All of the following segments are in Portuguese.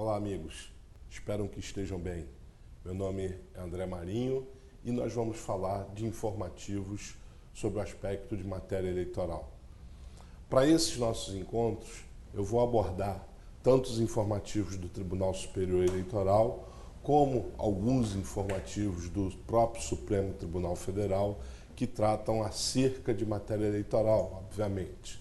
Olá, amigos. Espero que estejam bem. Meu nome é André Marinho e nós vamos falar de informativos sobre o aspecto de matéria eleitoral. Para esses nossos encontros, eu vou abordar tanto os informativos do Tribunal Superior Eleitoral, como alguns informativos do próprio Supremo Tribunal Federal, que tratam acerca de matéria eleitoral, obviamente.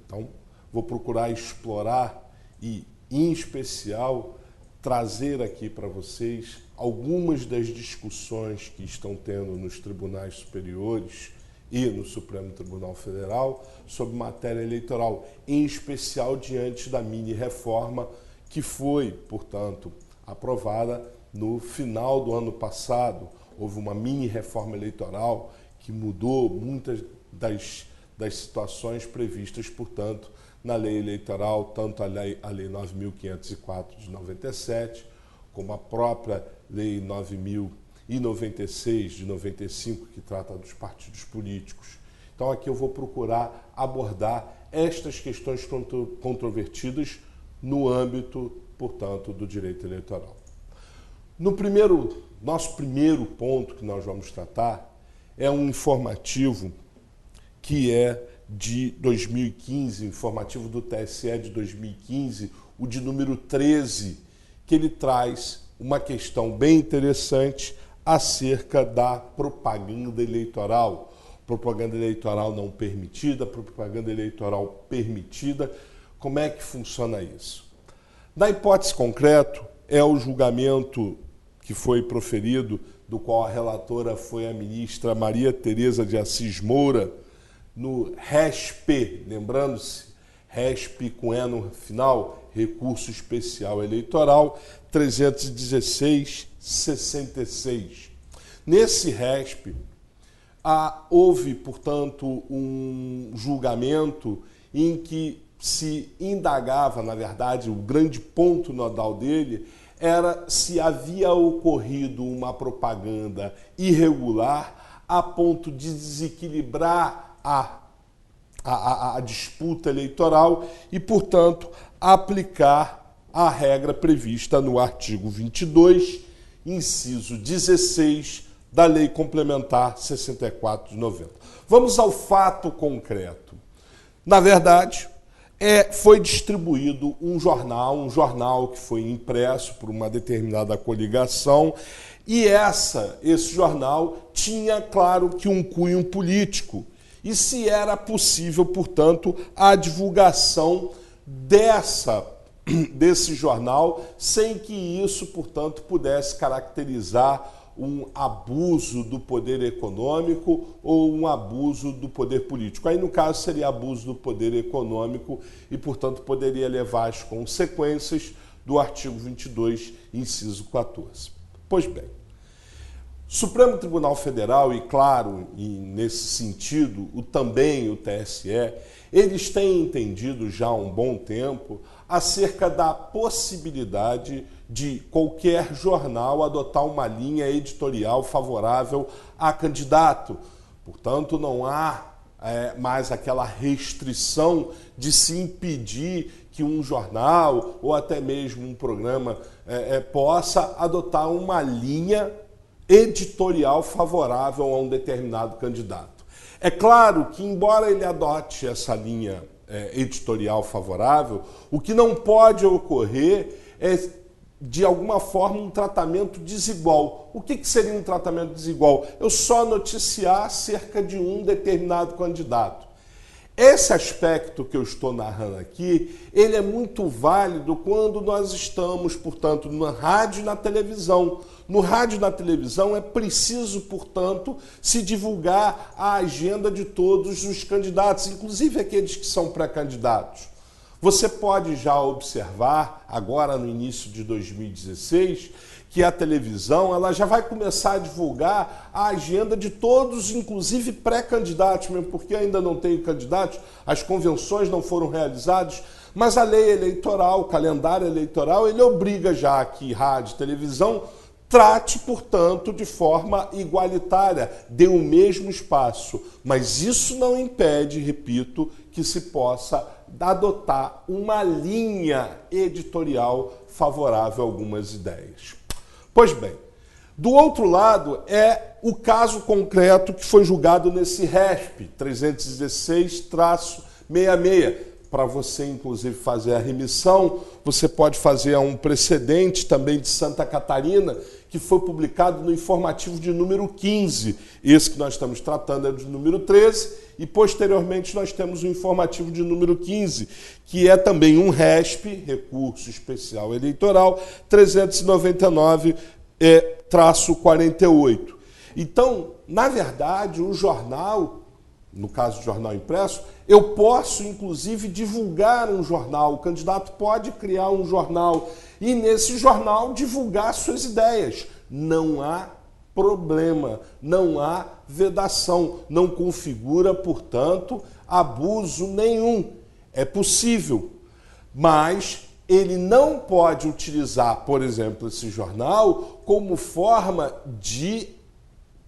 Então, vou procurar explorar e, em especial, trazer aqui para vocês algumas das discussões que estão tendo nos tribunais superiores e no Supremo Tribunal Federal sobre matéria eleitoral, em especial diante da mini-reforma que foi, portanto, aprovada no final do ano passado. Houve uma mini-reforma eleitoral que mudou muitas das situações previstas, portanto, na lei eleitoral, tanto a lei 9.504 de 97, como a própria lei 9.096 de 95, que trata dos partidos políticos. Então aqui eu vou procurar abordar estas questões controvertidas no âmbito, portanto, do direito eleitoral. Nosso primeiro ponto que nós vamos tratar é um informativo que é de 2015, informativo do TSE de 2015, o de número 13, que ele traz uma questão bem interessante acerca da propaganda eleitoral. Propaganda eleitoral não permitida, propaganda eleitoral permitida. Como é que funciona isso? Na hipótese concreta, é o julgamento que foi proferido, do qual a relatora foi a ministra Maria Tereza de Assis Moura, no RESP, lembrando-se, RESP com E no final, Recurso Especial Eleitoral 316/66. Nesse RESP, houve, portanto, um julgamento em que se indagava, na verdade, o grande ponto nodal dele era se havia ocorrido uma propaganda irregular a ponto de desequilibrar a disputa eleitoral e, portanto, aplicar a regra prevista no artigo 22, inciso 16, da Lei Complementar 64 de 90. Vamos ao fato concreto. Na verdade, foi distribuído um jornal que foi impresso por uma determinada coligação, e esse jornal tinha, claro, que um cunho político. E se era possível, portanto, a divulgação desse jornal sem que isso, portanto, pudesse caracterizar um abuso do poder econômico ou um abuso do poder político. Aí, no caso, seria abuso do poder econômico e, portanto, poderia levar às consequências do artigo 22, inciso 14. Pois bem, Supremo Tribunal Federal e, claro, nesse sentido, também o TSE, eles têm entendido já há um bom tempo acerca da possibilidade de qualquer jornal adotar uma linha editorial favorável a candidato. Portanto, não há mais aquela restrição de se impedir que um jornal ou até mesmo um programa possa adotar uma linha editorial favorável a um determinado candidato. É claro que, embora ele adote essa linha editorial favorável, o que não pode ocorrer é, de alguma forma, um tratamento desigual. O que seria um tratamento desigual? Eu só noticiar acerca de um determinado candidato. Esse aspecto que eu estou narrando aqui, ele é muito válido quando nós estamos, portanto, na rádio e na televisão. No rádio e na televisão é preciso, portanto, se divulgar a agenda de todos os candidatos, inclusive aqueles que são pré-candidatos. Você pode já observar, agora no início de 2016, que a televisão ela já vai começar a divulgar a agenda de todos, inclusive pré-candidatos, mesmo porque ainda não tem candidatos, as convenções não foram realizadas, mas a lei eleitoral, o calendário eleitoral, ele obriga já que rádio e televisão trate, portanto, de forma igualitária, dê o mesmo espaço. Mas isso não impede, repito, que se possa adotar uma linha editorial favorável a algumas ideias. Pois bem, do outro lado é o caso concreto que foi julgado nesse RESP 316-66. Para você, inclusive, fazer a remissão, você pode fazer um precedente também de Santa Catarina, que foi publicado no informativo de número 15. Esse que nós estamos tratando é de número 13, e posteriormente nós temos o informativo de número 15, que é também um RESP, Recurso Especial Eleitoral, 399-48. Então, na verdade, o jornal, no caso do jornal impresso, eu posso, inclusive, divulgar um jornal. O candidato pode criar um jornal e, nesse jornal, divulgar suas ideias. Não há problema, não há vedação, não configura, portanto, abuso nenhum. É possível, mas ele não pode utilizar, por exemplo, esse jornal como forma de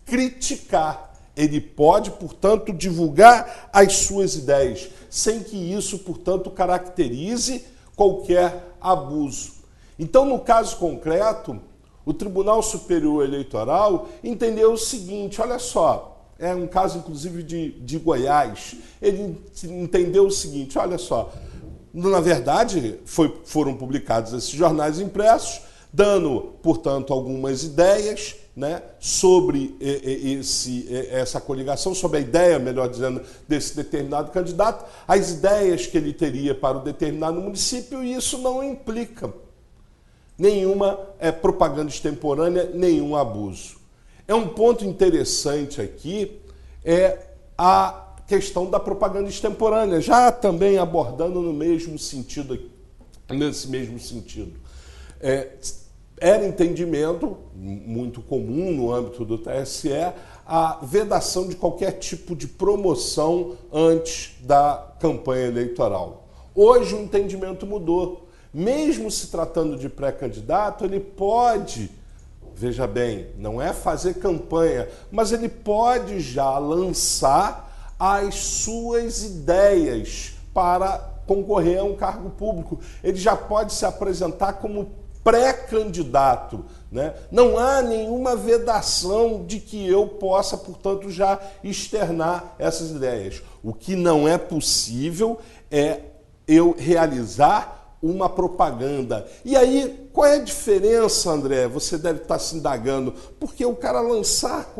criticar. Ele pode, portanto, divulgar as suas ideias, sem que isso, portanto, caracterize qualquer abuso. Então, no caso concreto, o Tribunal Superior Eleitoral entendeu o seguinte, olha só, é um caso, inclusive, de Goiás, ele entendeu o seguinte, olha só, na verdade, foram publicados esses jornais impressos, dando, portanto, algumas ideias, né, sobre essa coligação, sobre a ideia, melhor dizendo, desse determinado candidato, as ideias que ele teria para o determinado município, e isso não implica nenhuma propaganda extemporânea, nenhum abuso. É um ponto interessante aqui, a questão da propaganda extemporânea, já também abordando no mesmo sentido, nesse mesmo sentido. Era entendimento muito comum no âmbito do TSE a vedação de qualquer tipo de promoção antes da campanha eleitoral. Hoje o entendimento mudou. Mesmo se tratando de pré-candidato, ele pode, veja bem, não é fazer campanha, mas ele pode já lançar as suas ideias para concorrer a um cargo público. Ele já pode se apresentar como pré-candidato, né? Não há nenhuma vedação de que eu possa, portanto, já externar essas ideias. O que não é possível é eu realizar uma propaganda. E aí, qual é a diferença, André? Você deve estar se indagando. Porque o cara lançar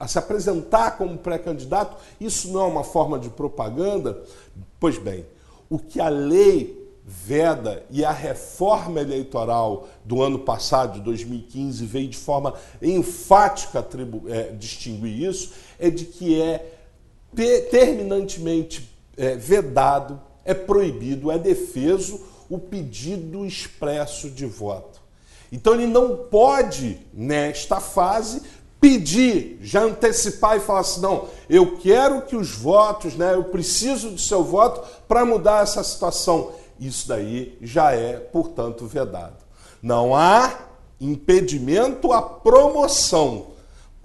se apresentar como pré-candidato, isso não é uma forma de propaganda? Pois bem, o que a lei veda e a reforma eleitoral do ano passado, de 2015, veio de forma enfática distinguir isso, é de que é terminantemente vedado, é proibido, é defeso o pedido expresso de voto. Então ele não pode, nesta fase, pedir, já antecipar e falar assim, não, eu quero que os votos, né, eu preciso do seu voto para mudar essa situação. Isso daí já é, portanto, vedado. Não há impedimento à promoção.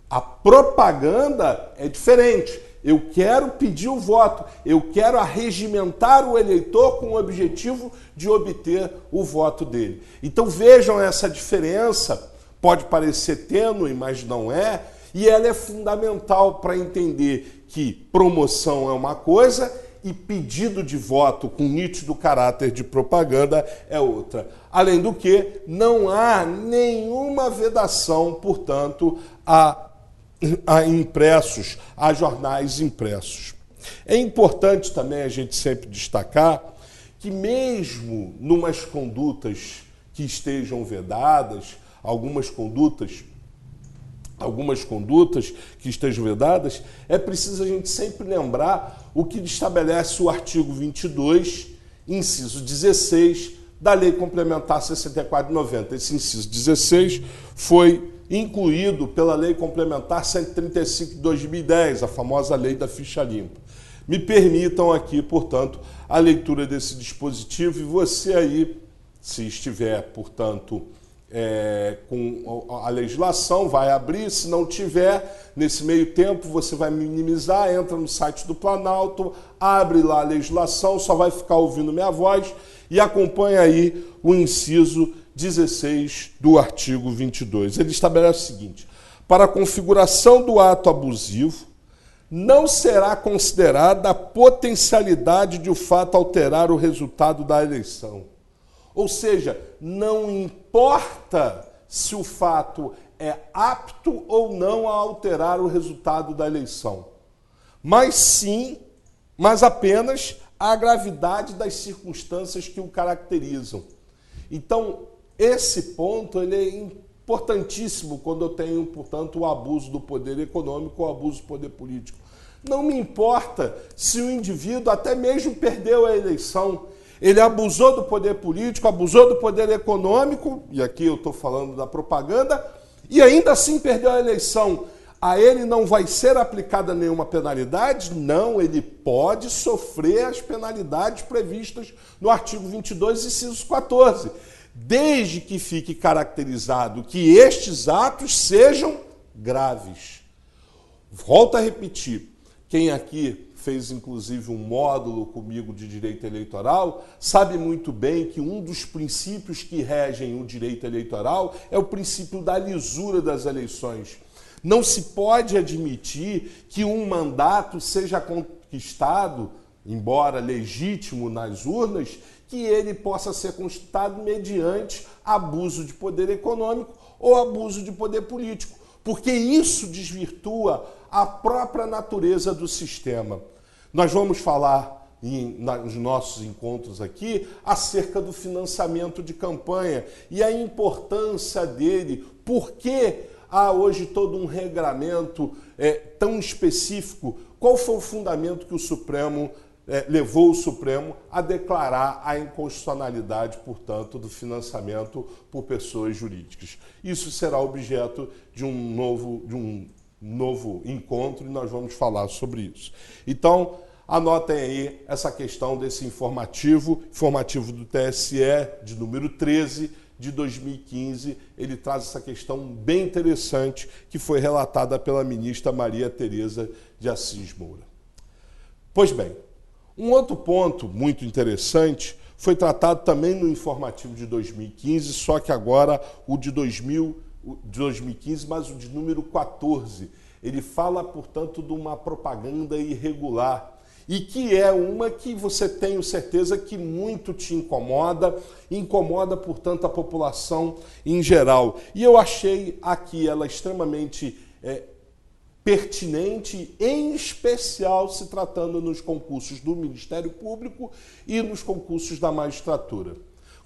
A propaganda é diferente. Eu quero pedir o voto, eu quero arregimentar o eleitor com o objetivo de obter o voto dele. Então vejam essa diferença, pode parecer tênue, mas não é, e ela é fundamental para entender que promoção é uma coisa e pedido de voto com nítido caráter de propaganda é outra. Além do que, não há nenhuma vedação, portanto, a impressos, a jornais impressos. É importante também a gente sempre destacar que mesmo numas condutas que estejam vedadas, algumas condutas que estejam vedadas, é preciso a gente sempre lembrar o que estabelece o artigo 22, inciso 16, da Lei Complementar 64 de 90. Esse inciso 16 foi incluído pela Lei Complementar 135 de 2010, a famosa Lei da Ficha Limpa. Me permitam aqui, portanto, a leitura desse dispositivo e você aí, se estiver, portanto, com a legislação, vai abrir, se não tiver, nesse meio tempo você vai minimizar, entra no site do Planalto, abre lá a legislação, só vai ficar ouvindo minha voz e acompanha aí o inciso 16 do artigo 22. Ele estabelece o seguinte: para a configuração do ato abusivo, não será considerada a potencialidade de o fato alterar o resultado da eleição. Ou seja, não importa se o fato é apto ou não a alterar o resultado da eleição, mas apenas a gravidade das circunstâncias que o caracterizam. Então, esse ponto ele é importantíssimo quando eu tenho, portanto, o abuso do poder econômico ou o abuso do poder político. Não me importa se o indivíduo até mesmo perdeu a eleição. Ele abusou do poder político, abusou do poder econômico, e aqui eu estou falando da propaganda, e ainda assim perdeu a eleição. A ele não vai ser aplicada nenhuma penalidade? Não, ele pode sofrer as penalidades previstas no artigo 22, inciso 14, desde que fique caracterizado que estes atos sejam graves. Volto a repetir, quem aqui fez inclusive um módulo comigo de direito eleitoral, sabe muito bem que um dos princípios que regem o direito eleitoral é o princípio da lisura das eleições. Não se pode admitir que um mandato seja conquistado, embora legítimo nas urnas, que ele possa ser conquistado mediante abuso de poder econômico ou abuso de poder político, porque isso desvirtua a própria natureza do sistema. Nós vamos falar nos nossos encontros aqui acerca do financiamento de campanha e a importância dele, por que há hoje todo um regramento tão específico. Qual foi o fundamento que o Supremo levou o Supremo a declarar a inconstitucionalidade, portanto, do financiamento por pessoas jurídicas? Isso será objeto de um novo encontro e nós vamos falar sobre isso. Então, anotem aí essa questão desse informativo do TSE de número 13 de 2015. Ele traz essa questão bem interessante que foi relatada pela ministra Maria Tereza de Assis Moura. Pois bem, um outro ponto muito interessante foi tratado também no informativo de 2015, só que agora o de 2015, mas o de número 14. Ele fala, portanto, de uma propaganda irregular e que é uma que você tenho certeza que muito te incomoda, portanto, a população em geral. E eu achei aqui ela extremamente pertinente, em especial se tratando nos concursos do Ministério Público e nos concursos da magistratura.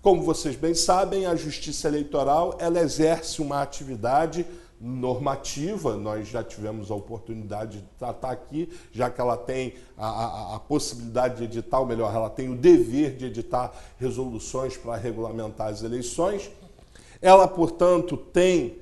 Como vocês bem sabem, a Justiça Eleitoral ela exerce uma atividade normativa, nós já tivemos a oportunidade de tratar aqui, já que ela tem a possibilidade de editar, ou melhor, ela tem o dever de editar resoluções para regulamentar as eleições. Ela, portanto, tem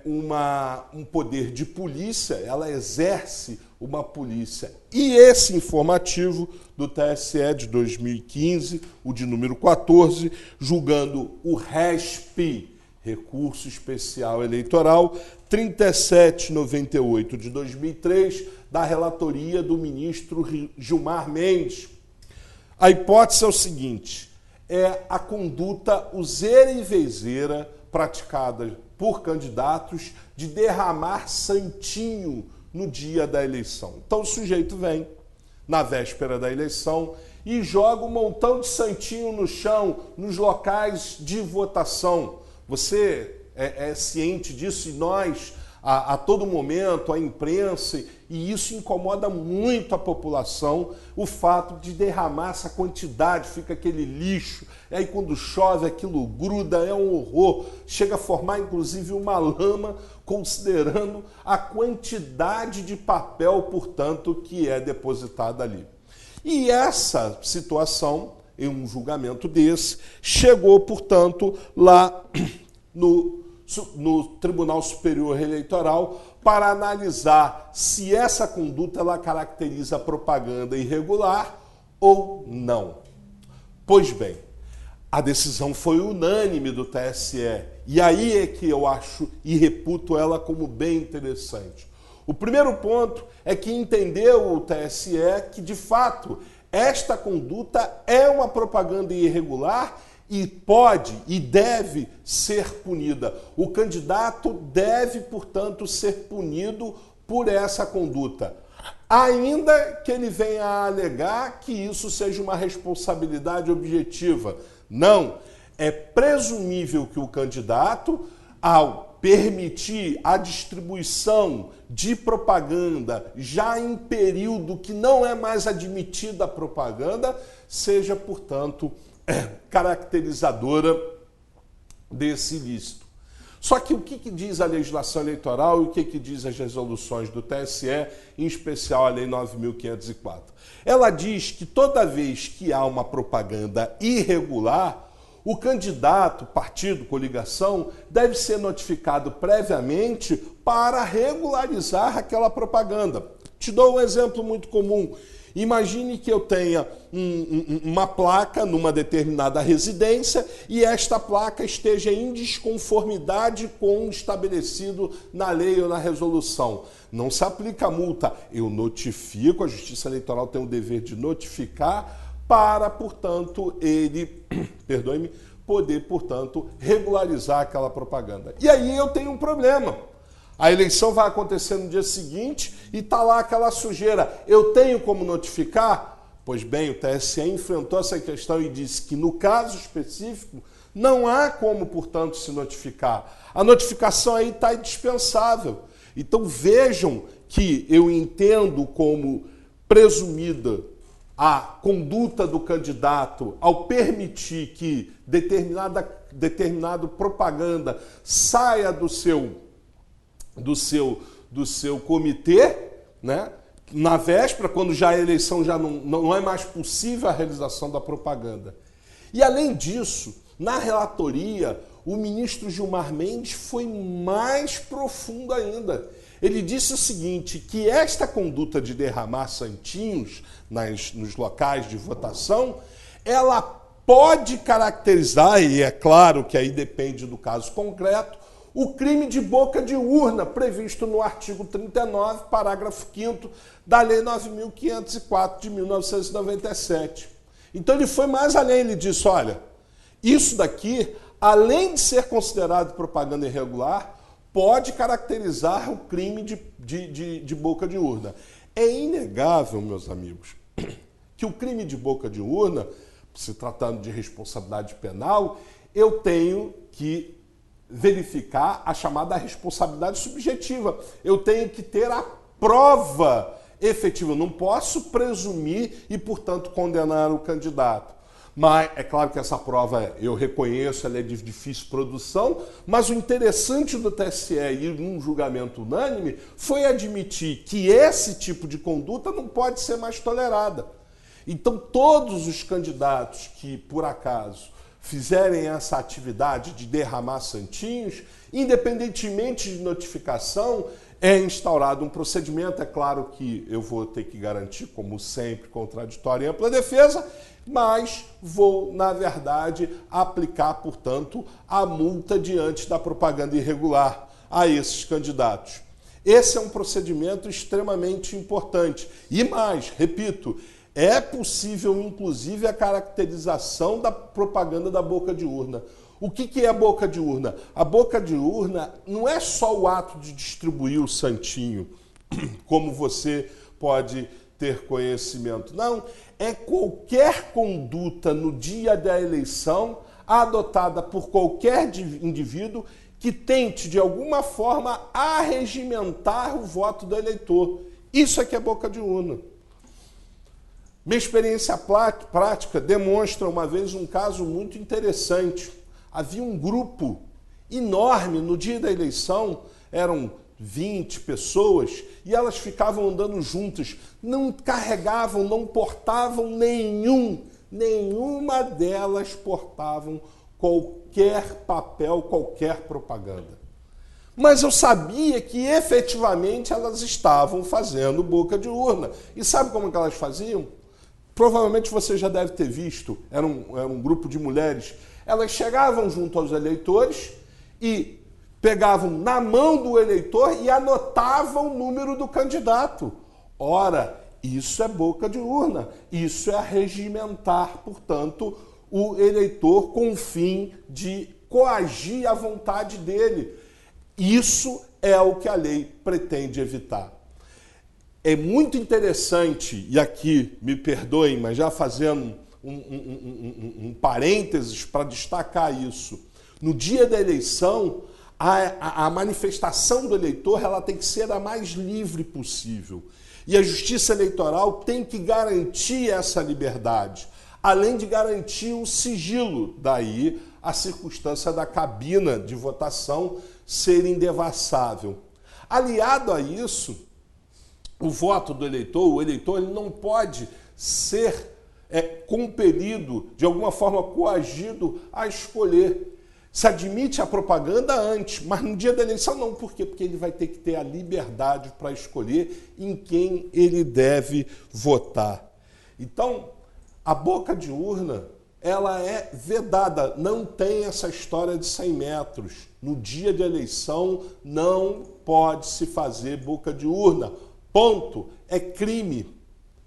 um poder de polícia, ela exerce uma polícia. E esse informativo do TSE de 2015, o de número 14, julgando o RESP, Recurso Especial Eleitoral, 3798 de 2003, da relatoria do ministro Gilmar Mendes. A hipótese é o seguinte: é a conduta useira e vezeira praticada por candidatos de derramar santinho no dia da eleição. Então o sujeito vem na véspera da eleição e joga um montão de santinho no chão, nos locais de votação. Você é ciente disso e nós, a todo momento, a imprensa, e isso incomoda muito a população, o fato de derramar essa quantidade, fica aquele lixo, e aí quando chove aquilo gruda, é um horror, chega a formar inclusive uma lama, considerando a quantidade de papel, portanto, que é depositada ali. E essa situação, em um julgamento desse, chegou, portanto, lá no Tribunal Superior Eleitoral para analisar se essa conduta ela caracteriza propaganda irregular ou não. Pois bem, a decisão foi unânime do TSE. E aí é que eu acho e reputo ela como bem interessante. O primeiro ponto é que entendeu o TSE que, de fato, esta conduta é uma propaganda irregular e pode e deve ser punida. O candidato deve, portanto, ser punido por essa conduta. Ainda que ele venha a alegar que isso seja uma responsabilidade objetiva. Não. É presumível que o candidato, ao permitir a distribuição de propaganda já em período que não é mais admitida a propaganda, seja, portanto, caracterizadora desse ilícito. Só que o que diz a legislação eleitoral e o que diz as resoluções do TSE, em especial a Lei 9.504? Ela diz que toda vez que há uma propaganda irregular, o candidato, partido, coligação, deve ser notificado previamente para regularizar aquela propaganda. Te dou um exemplo muito comum. Imagine que eu tenha uma placa numa determinada residência e esta placa esteja em desconformidade com o estabelecido na lei ou na resolução. Não se aplica a multa. Eu notifico, a Justiça Eleitoral tem o dever de notificar para, portanto, ele, perdoe-me, poder, portanto, regularizar aquela propaganda. E aí eu tenho um problema. A eleição vai acontecer no dia seguinte e está lá aquela sujeira. Eu tenho como notificar? Pois bem, o TSE enfrentou essa questão e disse que, no caso específico, não há como, portanto, se notificar. A notificação aí está indispensável. Então vejam que eu entendo como presumida a conduta do candidato ao permitir que determinada propaganda saia do seu comitê, né? Na véspera, quando já a eleição já não é mais possível a realização da propaganda. E além disso, na relatoria, o ministro Gilmar Mendes foi mais profundo ainda. Ele disse o seguinte, que esta conduta de derramar santinhos nos locais de votação, ela pode caracterizar, e é claro que aí depende do caso concreto, o crime de boca de urna previsto no artigo 39, parágrafo 5º da Lei 9.504 de 1997. Então ele foi mais além, ele disse, olha, isso daqui, além de ser considerado propaganda irregular, pode caracterizar o crime de boca de urna. É inegável, meus amigos, que o crime de boca de urna, se tratando de responsabilidade penal, eu tenho que verificar a chamada responsabilidade subjetiva. Eu tenho que ter a prova efetiva. Eu não posso presumir e, portanto, condenar o candidato. Mas é claro que essa prova, eu reconheço, ela é de difícil produção, mas o interessante do TSE ir num julgamento unânime foi admitir que esse tipo de conduta não pode ser mais tolerada. Então, todos os candidatos que, por acaso, fizerem essa atividade de derramar santinhos, independentemente de notificação, é instaurado um procedimento. É claro que eu vou ter que garantir, como sempre, contraditória e ampla defesa, mas vou, na verdade, aplicar, portanto, a multa diante da propaganda irregular a esses candidatos. Esse é um procedimento extremamente importante. E mais, repito, é possível, inclusive, a caracterização da propaganda da boca de urna. O que é a boca de urna? A boca de urna não é só o ato de distribuir o santinho, como você pode ter conhecimento. Não, é qualquer conduta no dia da eleição adotada por qualquer indivíduo que tente, de alguma forma, arregimentar o voto do eleitor. Isso é que é boca de urna. Minha experiência prática demonstra, uma vez, um caso muito interessante. Havia um grupo enorme no dia da eleição, eram 20 pessoas, e elas ficavam andando juntas, não carregavam, não portavam nenhuma delas portavam qualquer papel, qualquer propaganda. Mas eu sabia que efetivamente elas estavam fazendo boca de urna. E sabe como que elas faziam? provavelmente você já deve ter visto, era um grupo de mulheres, elas chegavam junto aos eleitores e pegavam na mão do eleitor e anotavam o número do candidato. Ora, isso é boca de urna, isso é arregimentar, portanto, o eleitor com o fim de coagir a vontade dele. Isso é o que a lei pretende evitar. É muito interessante, e aqui me perdoem, mas já fazendo um parênteses para destacar isso, no dia da eleição, a manifestação do eleitor ela tem que ser a mais livre possível. E a Justiça Eleitoral tem que garantir essa liberdade, além de garantir o sigilo, daí a circunstância da cabina de votação ser indevassável. Aliado a isso, o voto do eleitor, o eleitor ele não pode ser compelido, de alguma forma coagido, a escolher. Se admite a propaganda antes, mas no dia da eleição não. Por quê? Porque ele vai ter que ter a liberdade para escolher em quem ele deve votar. Então, a boca de urna, ela é vedada, não tem essa história de 100 metros. No dia de eleição não pode se fazer boca de urna. Ponto. É crime,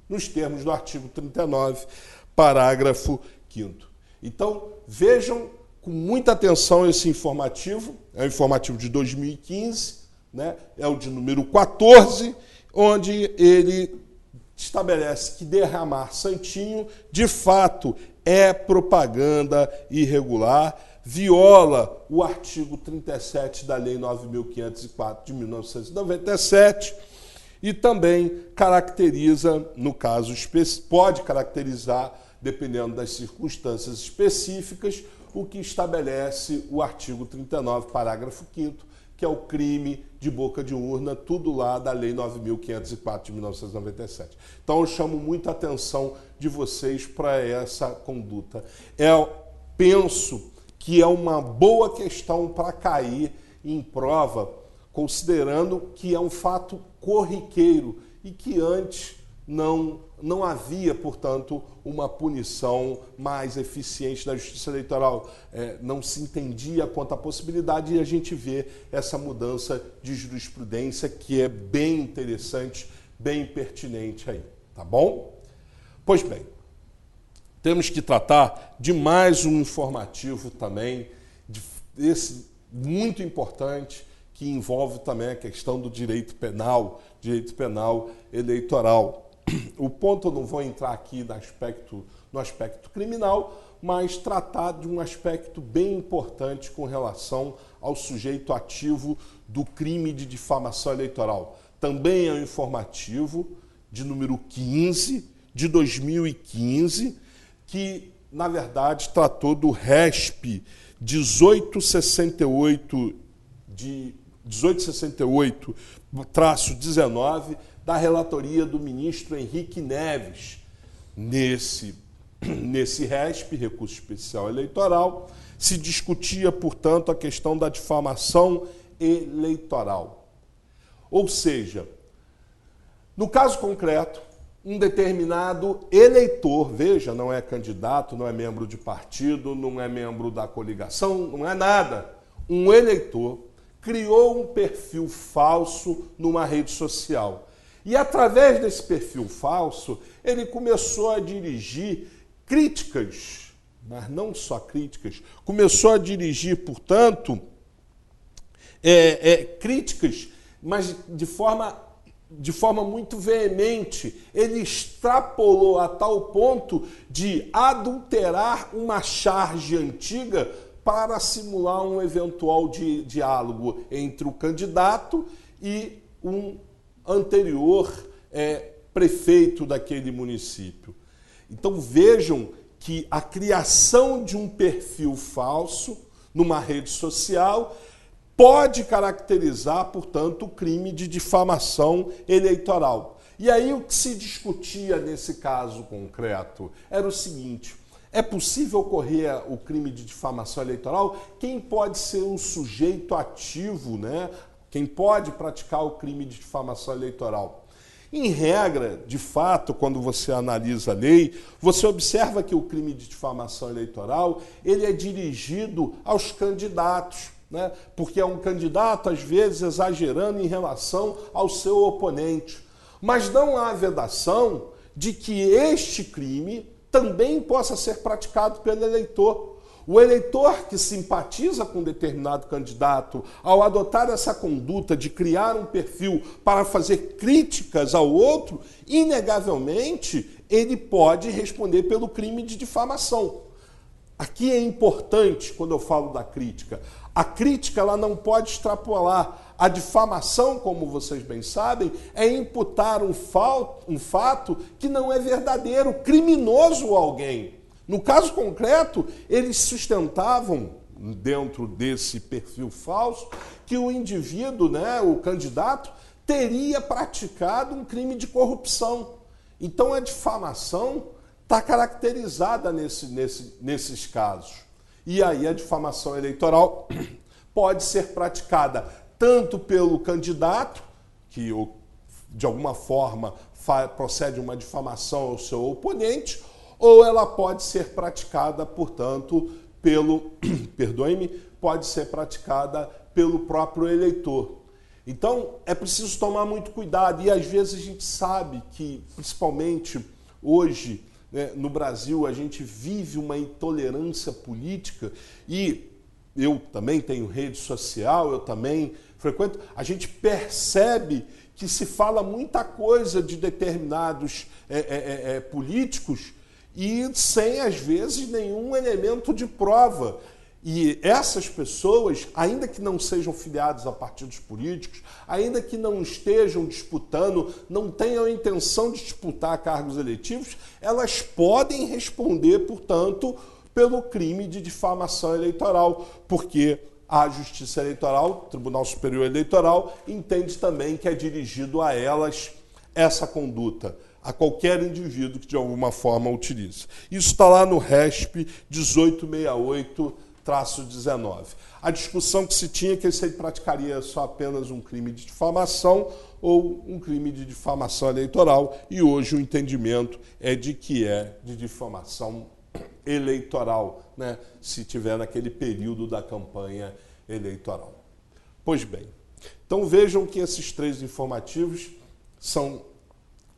nos termos do artigo 39, parágrafo 5º. Então, vejam com muita atenção esse informativo, é o informativo de 2015, né? É o de número 14, onde ele estabelece que derramar santinho, de fato, é propaganda irregular, viola o artigo 37 da Lei 9.504 de 1997 e também caracteriza, no caso, pode caracterizar, dependendo das circunstâncias específicas, o que estabelece o artigo 39, parágrafo 5º, que é o crime de boca de urna, tudo lá da Lei 9.504 de 1997. Então eu chamo muita atenção de vocês para essa conduta. Penso que é uma boa questão para cair em prova, considerando que é um fato corriqueiro e que antes não havia, portanto, uma punição mais eficiente da Justiça Eleitoral. Não se entendia quanto à possibilidade e a gente vê essa mudança de jurisprudência que é bem interessante, bem pertinente aí, tá bom? Pois bem, temos que tratar de mais um informativo também, esse muito importante, que envolve também a questão do direito penal eleitoral. O ponto, eu não vou entrar aqui no aspecto criminal, mas tratar de um aspecto bem importante com relação ao sujeito ativo do crime de difamação eleitoral. Também é um informativo de número 15, de 2015, que, na verdade, tratou do RESP 1868-19, da relatoria do ministro Henrique Neves. Nesse RESP, Recurso Especial Eleitoral, se discutia, portanto, a questão da difamação eleitoral. Ou seja, no caso concreto, um determinado eleitor, veja, não é candidato, não é membro de partido, não é membro da coligação, não é nada. Um eleitor criou um perfil falso numa rede social. E, através desse perfil falso, ele começou a dirigir críticas, mas não só críticas, começou a dirigir, portanto, críticas, mas de forma muito veemente. Ele extrapolou a tal ponto de adulterar uma charge antiga para simular um eventual diálogo entre o candidato e um anterior prefeito daquele município. Então vejam que a criação de um perfil falso numa rede social pode caracterizar, portanto, o crime de difamação eleitoral. E aí o que se discutia nesse caso concreto era o seguinte: é possível ocorrer o crime de difamação eleitoral? Quem pode ser um sujeito ativo, né? Quem pode praticar o crime de difamação eleitoral? Em regra, de fato, quando você analisa a lei, você observa que o crime de difamação eleitoral ele é dirigido aos candidatos, né? Porque é um candidato, às vezes, exagerando em relação ao seu oponente. Mas não há vedação de que este crime também possa ser praticado pelo eleitor. O eleitor que simpatiza com determinado candidato, ao adotar essa conduta de criar um perfil para fazer críticas ao outro, inegavelmente ele pode responder pelo crime de difamação. Aqui é importante, quando eu falo da crítica, a crítica ela não pode extrapolar. A difamação, como vocês bem sabem, é imputar um fato que não é verdadeiro, criminoso a alguém. No caso concreto, eles sustentavam, dentro desse perfil falso, que o indivíduo, né, o candidato, teria praticado um crime de corrupção. Então a difamação está caracterizada nesses casos. E aí a difamação eleitoral pode ser praticada tanto pelo candidato, que de alguma forma procede uma difamação ao seu oponente, ou ela pode ser praticada, portanto, pode ser praticada pelo próprio eleitor. Então, é preciso tomar muito cuidado, e às vezes a gente sabe que, principalmente hoje, né, no Brasil, a gente vive uma intolerância política, e eu também tenho rede social, eu também frequento, a gente percebe que se fala muita coisa de determinados políticos, e sem, às vezes, nenhum elemento de prova. E essas pessoas, ainda que não sejam filiadas a partidos políticos, ainda que não estejam disputando, não tenham a intenção de disputar cargos eletivos, elas podem responder, portanto, pelo crime de difamação eleitoral, porque a Justiça Eleitoral, o Tribunal Superior Eleitoral, entende também que é dirigido a elas essa conduta, a qualquer indivíduo que de alguma forma utilize. Isso está lá no RESP 1868-19. A discussão que se tinha é que se ele praticaria só apenas um crime de difamação ou um crime de difamação eleitoral, e hoje o entendimento é de que é de difamação eleitoral, né, se tiver naquele período da campanha eleitoral. Pois bem, então vejam que esses três informativos são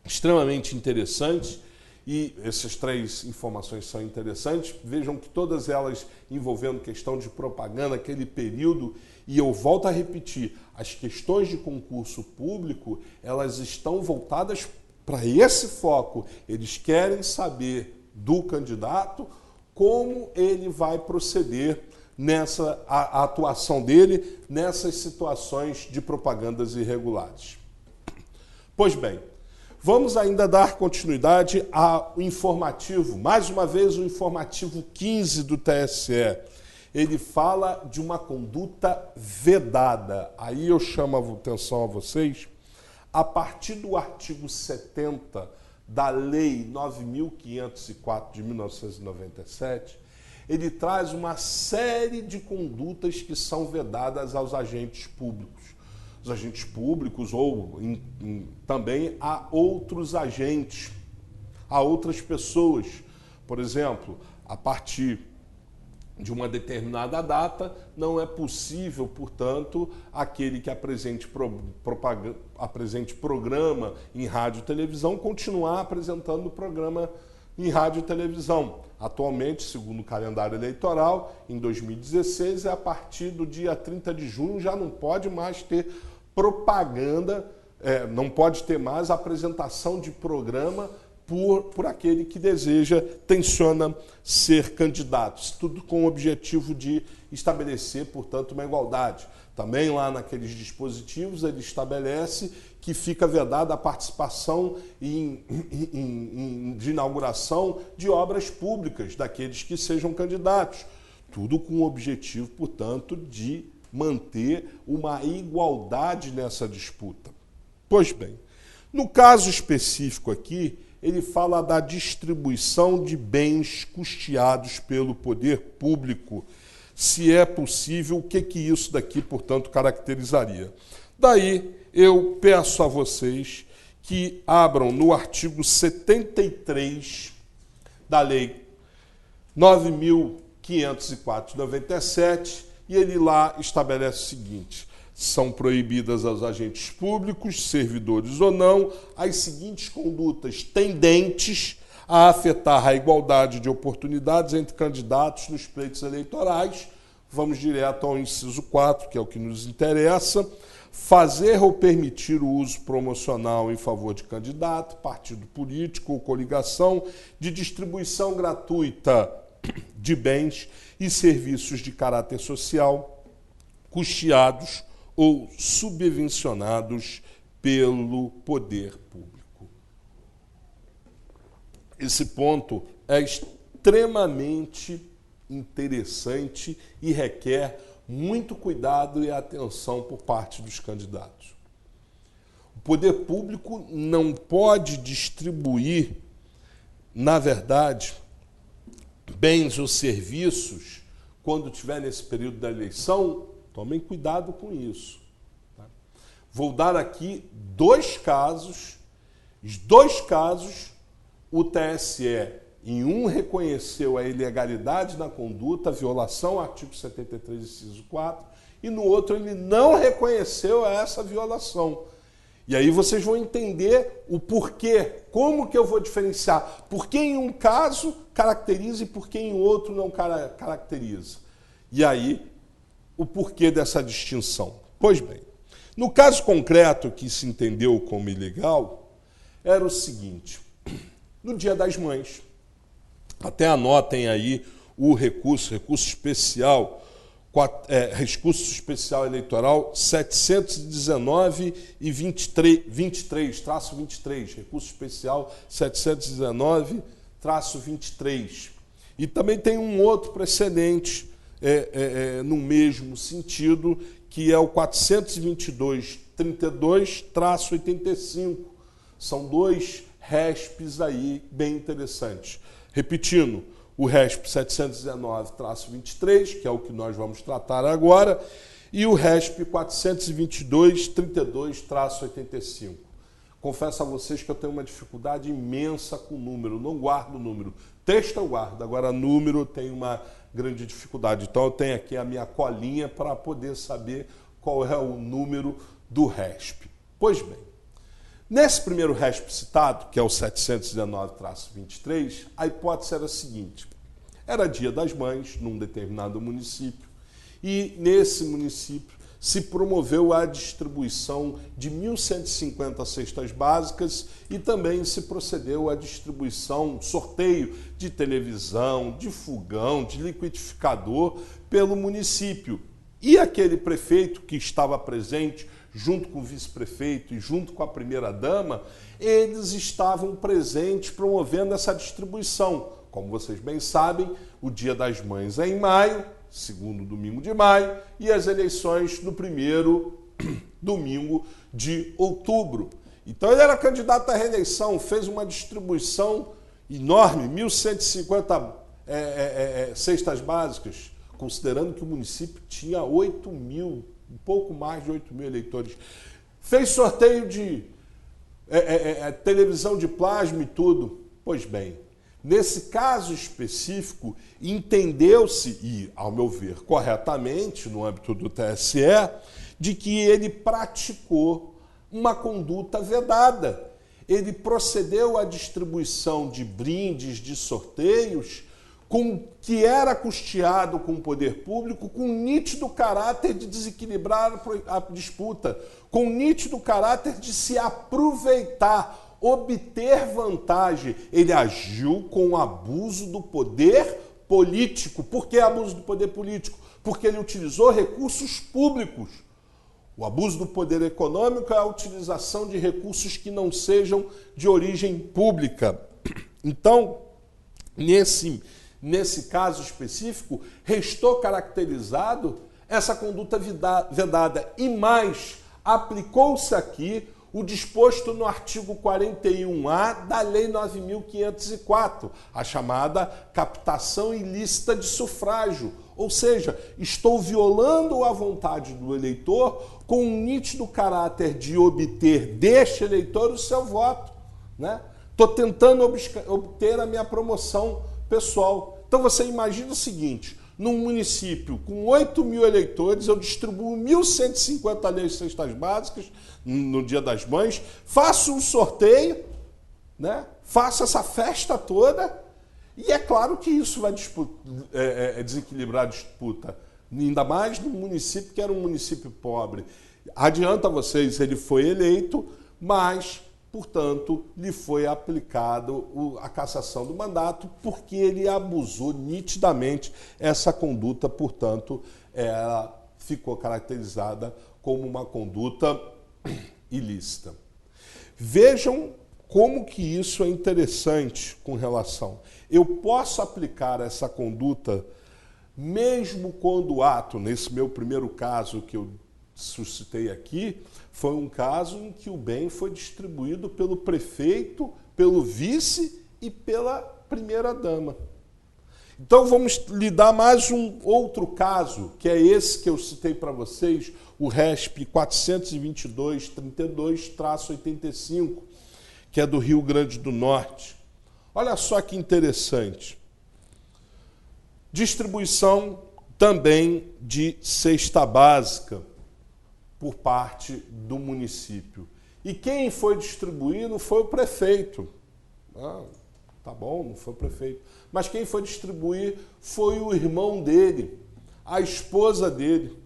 extremamente interessantes, e essas três informações são interessantes. Vejam que todas elas envolvendo questão de propaganda, aquele período, e eu volto a repetir, as questões de concurso público, elas estão voltadas para esse foco. Eles querem saber do candidato como ele vai proceder a atuação dele nessas situações de propagandas irregulares. Pois bem, vamos ainda dar continuidade ao informativo, mais uma vez o informativo 15 do TSE. Ele fala de uma conduta vedada. Aí eu chamo a atenção a vocês, a partir do artigo 70 da Lei 9.504 de 1997, ele traz uma série de condutas que são vedadas aos agentes públicos. Os agentes públicos ou também a outros agentes, a outras pessoas. Por exemplo, a partir de uma determinada data, não é possível, portanto, aquele que apresente programa em rádio e televisão continuar apresentando o programa em rádio e televisão. Atualmente, segundo o calendário eleitoral, em 2016, a partir do dia 30 de junho já não pode mais ter propaganda, não pode ter mais apresentação de programa por aquele que tenciona ser candidato. Tudo com o objetivo de estabelecer, portanto, uma igualdade. Também lá naqueles dispositivos ele estabelece que fica vedada a participação de inauguração de obras públicas daqueles que sejam candidatos. Tudo com o objetivo, portanto, de manter uma igualdade nessa disputa. Pois bem, no caso específico aqui, ele fala da distribuição de bens custeados pelo poder público. Se é possível, o que isso daqui, portanto, caracterizaria? Daí eu peço a vocês que abram no artigo 73 da Lei 9.504 de 97, e ele lá estabelece o seguinte: são proibidas aos agentes públicos, servidores ou não, as seguintes condutas tendentes a afetar a igualdade de oportunidades entre candidatos nos pleitos eleitorais. Vamos direto ao inciso 4, que é o que nos interessa. Fazer ou permitir o uso promocional em favor de candidato, partido político ou coligação, de distribuição gratuita de bens e serviços de caráter social, custeados ou subvencionados pelo poder público. Esse ponto é extremamente interessante e requer muito cuidado e atenção por parte dos candidatos. O poder público não pode distribuir, na verdade, bens ou serviços quando estiver nesse período da eleição. Tomem cuidado com isso. Tá? Vou dar aqui dois casos. Os dois casos, o TSE, em um, reconheceu a ilegalidade na conduta, a violação ao artigo 73, inciso 4, e no outro ele não reconheceu essa violação. E aí vocês vão entender o porquê, como que eu vou diferenciar, por que em um caso caracteriza e por que em outro não caracteriza. E aí, o porquê dessa distinção. Pois bem, no caso concreto que se entendeu como ilegal, era o seguinte: no Dia das Mães, até anotem aí o recurso especial, recurso especial eleitoral 719 e 23, recurso especial 719-23. E também tem um outro precedente no mesmo sentido, que é o 422-32-85. São dois RESPs aí bem interessantes. Repetindo, o RESP 719-23, que é o que nós vamos tratar agora, e o RESP 422-32-85. Confesso a vocês que eu tenho uma dificuldade imensa com número, não guardo número. Texto eu guardo, agora número eu tenho uma grande dificuldade. Então eu tenho aqui a minha colinha para poder saber qual é o número do RESP. Pois bem, nesse primeiro RESP citado, que é o 719-23, a hipótese era a seguinte: era Dia das Mães num determinado município e nesse município se promoveu a distribuição de 1.150 cestas básicas e também se procedeu à distribuição, sorteio de televisão, de fogão, de liquidificador pelo município. E aquele prefeito que estava presente, junto com o vice-prefeito e junto com a primeira-dama, eles estavam presentes promovendo essa distribuição. Como vocês bem sabem, o Dia das Mães é em maio, segundo domingo de maio, e as eleições no primeiro domingo de outubro. Então ele era candidato à reeleição, fez uma distribuição enorme, 1.150 cestas básicas, considerando que o município tinha 8 mil, um pouco mais de 8 mil eleitores. Fez sorteio de televisão de plasma e tudo. Pois bem, nesse caso específico, entendeu-se, e ao meu ver corretamente, no âmbito do TSE, de que ele praticou uma conduta vedada. Ele procedeu à distribuição de brindes, de sorteios, que era custeado com o poder público, com nítido caráter de desequilibrar a disputa, com nítido caráter de se aproveitar, obter vantagem. Ele agiu com abuso do poder político. Por que abuso do poder político? Porque ele utilizou recursos públicos. O abuso do poder econômico é a utilização de recursos que não sejam de origem pública. Então, nesse caso específico, restou caracterizado essa conduta vedada. E mais, aplicou-se aqui o disposto no artigo 41A da Lei 9.504, a chamada captação ilícita de sufrágio. Ou seja, estou violando a vontade do eleitor com um nítido caráter de obter deste eleitor o seu voto, né? Estou tentando obter a minha promoção pessoal. Então você imagina o seguinte: num município com 8.000 eleitores, eu distribuo 1.150 leis de cestas básicas no Dia das Mães, faço um sorteio, né? Faço essa festa toda, e é claro que isso vai desequilibrar a disputa, ainda mais num município que era um município pobre. Adianta vocês, ele foi eleito, mas, portanto, lhe foi aplicado a cassação do mandato porque ele abusou nitidamente. Essa conduta, portanto, ela ficou caracterizada como uma conduta ilícita. Vejam como que isso é interessante com relação. Eu posso aplicar essa conduta mesmo quando o ato, nesse meu primeiro caso que eu suscitei aqui, foi um caso em que o bem foi distribuído pelo prefeito, pelo vice e pela primeira-dama. Então vamos lidar mais um outro caso, que é esse que eu citei para vocês, o RESP 422-32-85, que é do Rio Grande do Norte. Olha só que interessante. Distribuição também de cesta básica por parte do município. E quem foi distribuir não foi o prefeito. Tá bom, não foi o prefeito. Mas quem foi distribuir foi o irmão dele, a esposa dele.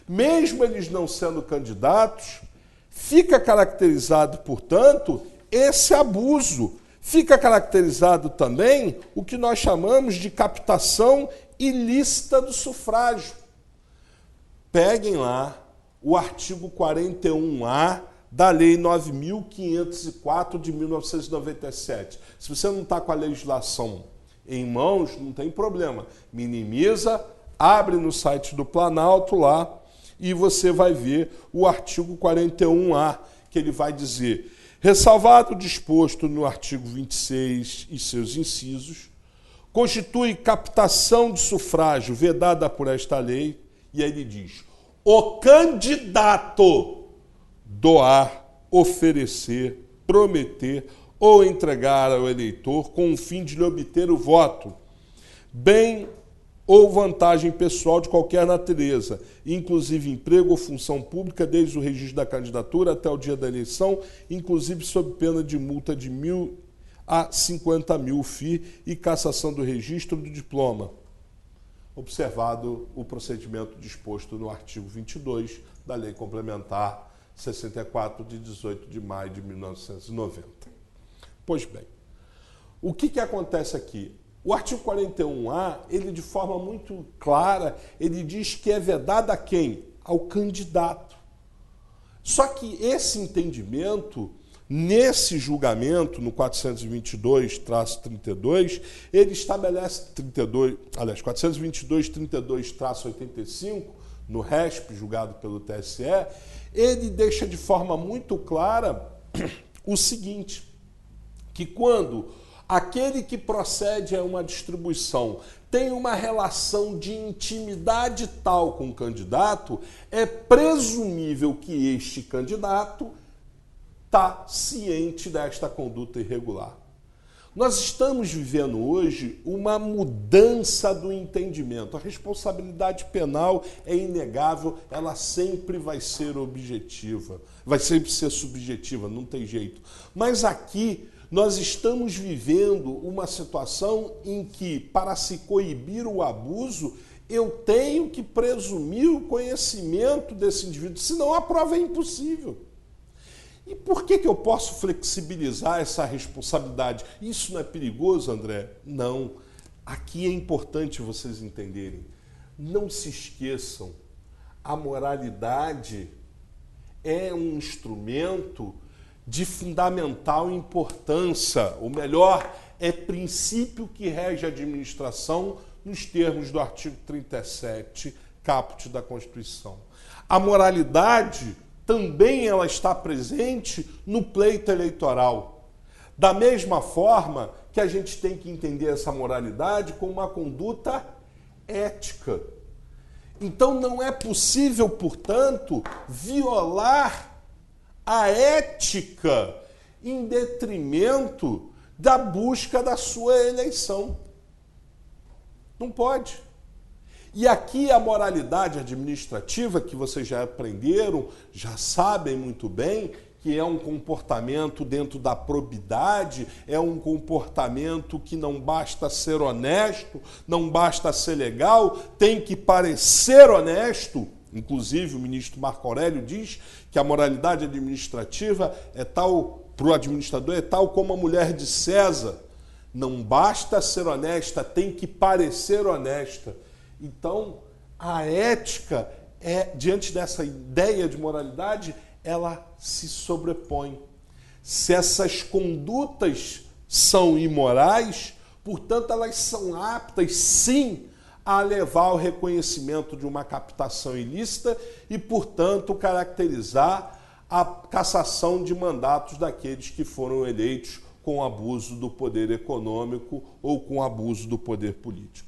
Mesmo eles não sendo candidatos, fica caracterizado, portanto, esse abuso. Fica caracterizado também o que nós chamamos de captação ilícita do sufrágio. Peguem lá o artigo 41A da Lei 9.504 de 1997. Se você não está com a legislação em mãos, não tem problema. Minimiza, abre no site do Planalto lá e você vai ver o artigo 41A, que ele vai dizer: ressalvado o disposto no artigo 26 e seus incisos, constitui captação de sufrágio vedada por esta lei, e aí ele diz: o candidato doar, oferecer, prometer ou entregar ao eleitor com o fim de lhe obter o voto, bem ou vantagem pessoal de qualquer natureza, inclusive emprego ou função pública, desde o registro da candidatura até o dia da eleição, inclusive sob pena de multa de 1.000 a 50.000 FII e cassação do registro do diploma, observado o procedimento disposto no artigo 22 da Lei Complementar 64, de 18 de maio de 1990. Pois bem, o que acontece aqui? O artigo 41A, ele de forma muito clara, ele diz que é vedado a quem? Ao candidato. Só que esse entendimento, nesse julgamento, no 422-32, ele estabelece 422-32-85, no RESP, julgado pelo TSE, ele deixa de forma muito clara o seguinte, que quando aquele que procede a uma distribuição tem uma relação de intimidade tal com o candidato, é presumível que este candidato está ciente desta conduta irregular. Nós estamos vivendo hoje uma mudança do entendimento. A responsabilidade penal é inegável, ela sempre vai ser objetiva, vai sempre ser subjetiva, não tem jeito. Mas aqui nós estamos vivendo uma situação em que, para se coibir o abuso, eu tenho que presumir o conhecimento desse indivíduo, senão a prova é impossível. E por que eu posso flexibilizar essa responsabilidade? Isso não é perigoso, André? Não. Aqui é importante vocês entenderem. Não se esqueçam, a moralidade é um instrumento de fundamental importância, ou melhor, é princípio que rege a administração nos termos do artigo 37, caput da Constituição. A moralidade também ela está presente no pleito eleitoral. Da mesma forma que a gente tem que entender essa moralidade como uma conduta ética. Então não é possível, portanto, violar a ética em detrimento da busca da sua eleição. Não pode. E aqui a moralidade administrativa, que vocês já aprenderam, já sabem muito bem, que é um comportamento dentro da probidade, é um comportamento que não basta ser honesto, não basta ser legal, tem que parecer honesto. Inclusive, o ministro Marco Aurélio diz que a moralidade administrativa é tal, para o administrador, é tal como a mulher de César. Não basta ser honesta, tem que parecer honesta. Então, a ética, diante dessa ideia de moralidade, ela se sobrepõe. Se essas condutas são imorais, portanto, elas são aptas, sim, a levar ao reconhecimento de uma captação ilícita e, portanto, caracterizar a cassação de mandatos daqueles que foram eleitos com abuso do poder econômico ou com abuso do poder político.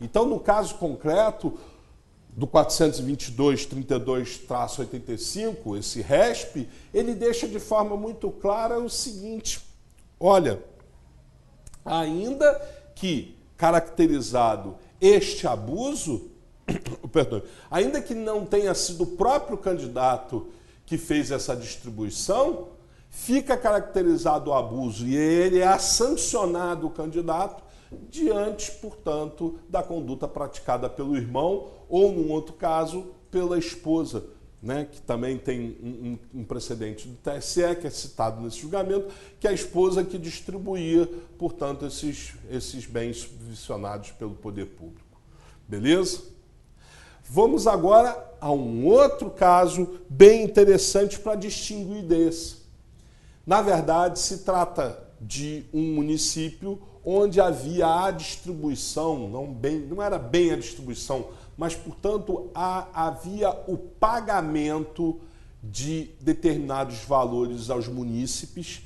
Então, no caso concreto do 422-32-85, esse RESP, ele deixa de forma muito clara o seguinte: olha, ainda que caracterizado este abuso, perdão, ainda que não tenha sido o próprio candidato que fez essa distribuição, fica caracterizado o abuso e ele é sancionado o candidato diante, portanto, da conduta praticada pelo irmão ou, num outro caso, pela esposa, né, que também tem um precedente do TSE, que é citado nesse julgamento, que é a esposa que distribuía, portanto, esses bens subvencionados pelo poder público. Beleza? Vamos agora a um outro caso bem interessante para distinguir desse. Na verdade, se trata de um município onde havia a distribuição, não era bem a distribuição, mas, portanto, havia o pagamento de determinados valores aos munícipes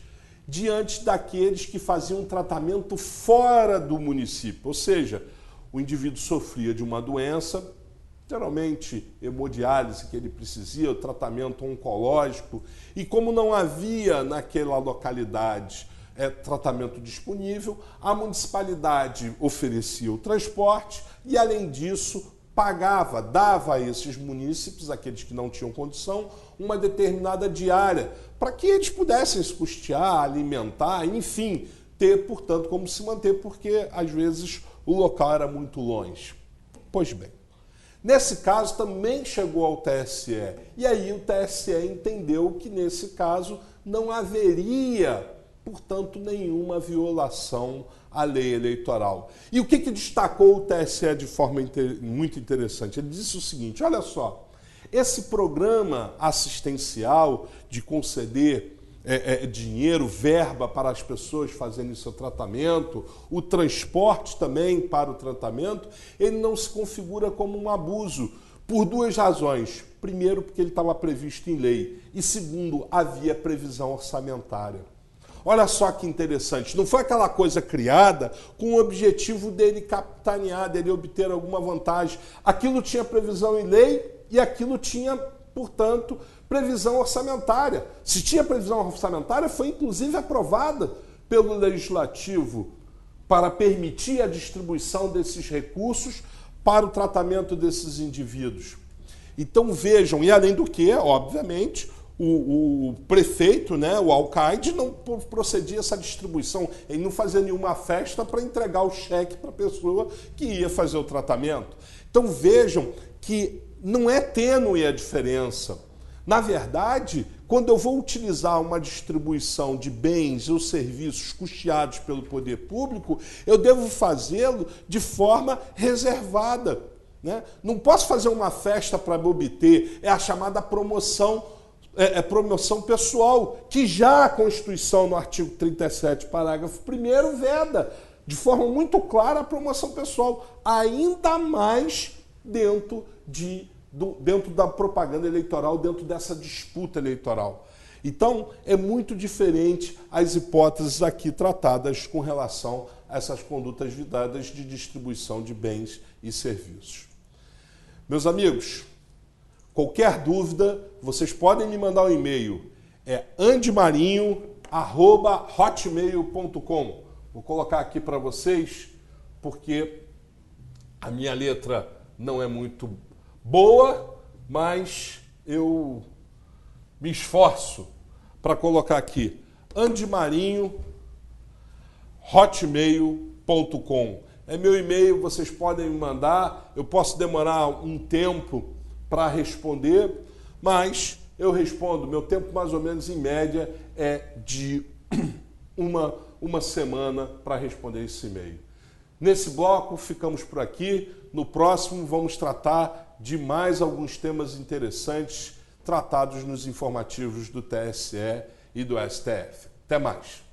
diante daqueles que faziam tratamento fora do município. Ou seja, o indivíduo sofria de uma doença, geralmente hemodiálise que ele precisaria, o tratamento oncológico, e como não havia naquela localidade tratamento disponível, a municipalidade oferecia o transporte e, além disso, dava a esses munícipes, aqueles que não tinham condição, uma determinada diária, para que eles pudessem se custear, alimentar, enfim, ter, portanto, como se manter, porque, às vezes, o local era muito longe. Pois bem, nesse caso também chegou ao TSE, e aí o TSE entendeu que, nesse caso, não haveria, portanto, nenhuma violação à lei eleitoral. E o que destacou o TSE de forma muito interessante? Ele disse o seguinte: olha só, esse programa assistencial de conceder dinheiro, verba para as pessoas fazerem seu tratamento, o transporte também para o tratamento, ele não se configura como um abuso, por duas razões. Primeiro, porque ele estava previsto em lei, e segundo, havia previsão orçamentária. Olha só que interessante, não foi aquela coisa criada com o objetivo dele capitanear, dele obter alguma vantagem. Aquilo tinha previsão em lei e aquilo tinha, portanto, previsão orçamentária. Se tinha previsão orçamentária, foi inclusive aprovada pelo Legislativo para permitir a distribuição desses recursos para o tratamento desses indivíduos. Então vejam, e além do que, obviamente, o prefeito, né, o alcaide, não procedia essa distribuição, ele não fazia nenhuma festa para entregar o cheque para a pessoa que ia fazer o tratamento. Então vejam que não é tênue a diferença. Na verdade, quando eu vou utilizar uma distribuição de bens ou serviços custeados pelo poder público, eu devo fazê-lo de forma reservada, né? Não posso fazer uma festa para obter, é a chamada promoção pessoal, que já a Constituição, no artigo 37, parágrafo 1º, veda de forma muito clara a promoção pessoal, ainda mais dentro de dentro da propaganda eleitoral, dentro dessa disputa eleitoral. Então, é muito diferente as hipóteses aqui tratadas com relação a essas condutas vidadas de distribuição de bens e serviços. Meus amigos, qualquer dúvida, vocês podem me mandar um e-mail, andemarinho@hotmail.com. Vou colocar aqui para vocês, porque a minha letra não é muito boa, mas eu me esforço para colocar aqui andemarinho@hotmail.com. É meu e-mail, vocês podem me mandar. Eu posso demorar um tempo para responder, mas eu respondo. Meu tempo, mais ou menos, em média, é de uma semana para responder esse e-mail. Nesse bloco, ficamos por aqui. No próximo, vamos tratar de mais alguns temas interessantes tratados nos informativos do TSE e do STF. Até mais!